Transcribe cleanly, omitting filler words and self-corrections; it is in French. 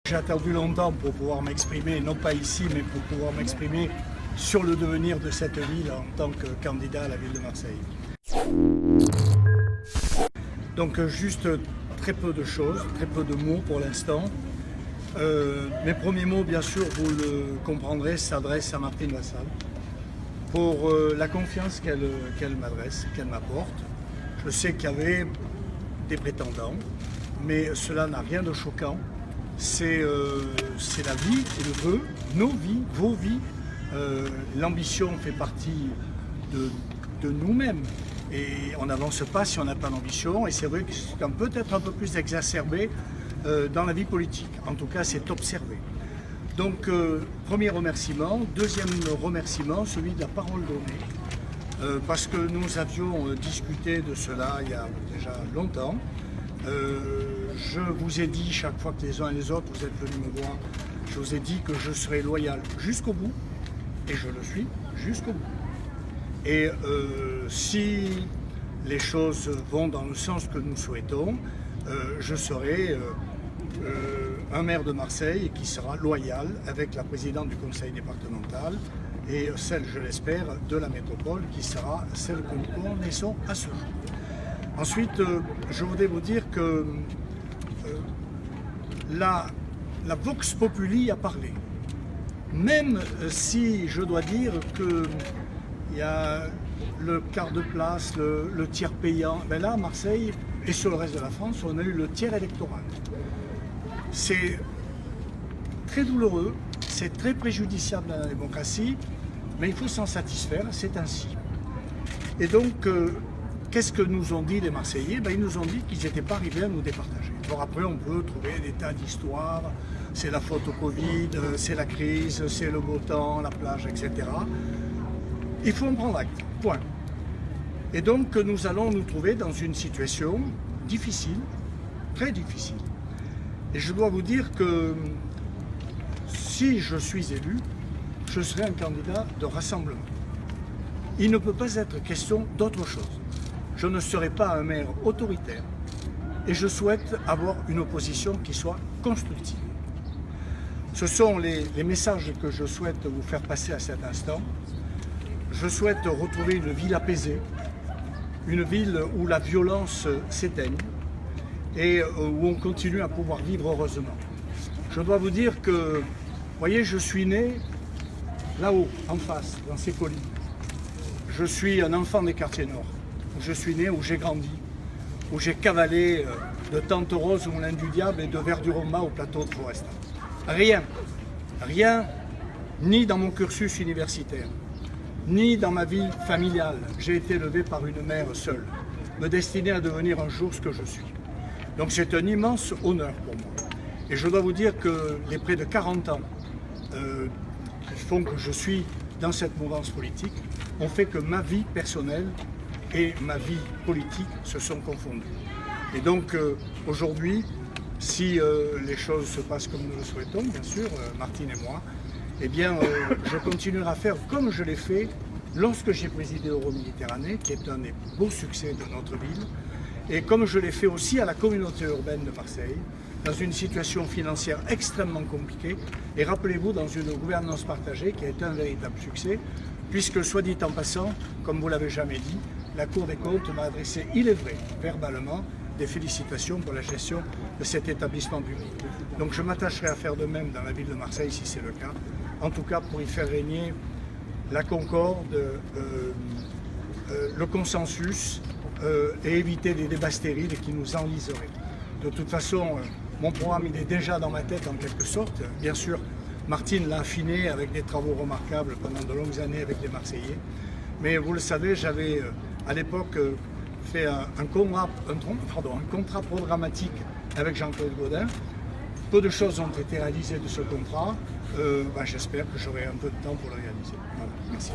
J'ai attendu longtemps pour pouvoir m'exprimer, non pas ici, mais pour pouvoir m'exprimer sur le devenir de cette ville en tant que candidat à la ville de Marseille. Donc juste très peu de choses, très peu de mots pour l'instant. Mes premiers mots, bien sûr, vous le comprendrez, s'adressent à Martine Vassal pour la confiance qu'elle m'adresse, qu'elle m'apporte. Je sais qu'il y avait des prétendants, mais cela n'a rien de choquant. C'est la vie et le vœu, nos vies, vos vies. L'ambition fait partie de nous-mêmes et on n'avance pas si on n'a pas d'ambition. Et c'est vrai que c'est peut-être un peu plus exacerbé dans la vie politique. En tout cas, c'est observé. Donc, premier remerciement. Deuxième remerciement, celui de la parole donnée. Parce que nous avions discuté de cela il y a déjà longtemps. Je vous ai dit chaque fois que les uns et les autres vous êtes venus me voir, je vous ai dit que je serai loyal jusqu'au bout, et je le suis jusqu'au bout. Et si les choses vont dans le sens que nous souhaitons, je serai un maire de Marseille qui sera loyal avec la présidente du conseil départemental et celle, je l'espère, de la métropole qui sera celle que nous connaissons à ce jour. Ensuite, je voudrais vous dire que la Vox Populi a parlé. Même si je dois dire qu'il y a le quart de place, le tiers payant, ben là, à Marseille et sur le reste de la France, on a eu le tiers électoral. C'est très douloureux, c'est très préjudiciable à la démocratie, mais il faut s'en satisfaire, c'est ainsi. Et donc, qu'est-ce que nous ont dit les Marseillais? Ils nous ont dit qu'ils n'étaient pas arrivés à nous départager. Alors après, on peut trouver des tas d'histoires, c'est la faute au Covid, c'est la crise, c'est le beau temps, la plage, etc. Il faut en prendre acte, point. Et donc, nous allons nous trouver dans une situation difficile, très difficile. Et je dois vous dire que si je suis élu, je serai un candidat de rassemblement. Il ne peut pas être question d'autre chose. Je ne serai pas un maire autoritaire et je souhaite avoir une opposition qui soit constructive. Ce sont les messages que je souhaite vous faire passer à cet instant. Je souhaite retrouver une ville apaisée, une ville où la violence s'éteigne et où on continue à pouvoir vivre heureusement. Je dois vous dire que, vous voyez, je suis né là-haut, en face, dans ces collines. Je suis un enfant des quartiers nord. Où je suis né, où j'ai grandi, où j'ai cavalé de Tante Rose au Moulin du Diable et de Verduroma au plateau de Florestan. Rien, ni dans mon cursus universitaire, ni dans ma vie familiale. J'ai été élevé par une mère seule, me destinée à devenir un jour ce que je suis. Donc c'est un immense honneur pour moi. Et je dois vous dire que les près de 40 ans qui font que je suis dans cette mouvance politique ont fait que ma vie personnelle et ma vie politique se sont confondues. Et donc aujourd'hui, si les choses se passent comme nous le souhaitons, bien sûr, Martine et moi, eh bien je continuerai à faire comme je l'ai fait lorsque j'ai présidé Euroméditerranée, qui est un des beaux succès de notre ville, et comme je l'ai fait aussi à la communauté urbaine de Marseille, dans une situation financière extrêmement compliquée, et rappelez-vous, dans une gouvernance partagée qui a été un véritable succès, puisque, soit dit en passant, comme vous l'avez jamais dit, la Cour des comptes m'a adressé, il est vrai, verbalement, des félicitations pour la gestion de cet établissement public. Donc je m'attacherai à faire de même dans la ville de Marseille si c'est le cas, en tout cas pour y faire régner la concorde, le consensus et éviter des débats stériles qui nous enliseraient. De toute façon, mon programme il est déjà dans ma tête en quelque sorte. Bien sûr, Martine l'a affiné avec des travaux remarquables pendant de longues années avec les Marseillais. Mais vous le savez, j'avais à l'époque fait un contrat programmatique avec Jean-Claude Gaudin. Peu de choses ont été réalisées de ce contrat. J'espère que j'aurai un peu de temps pour le réaliser. Voilà, merci.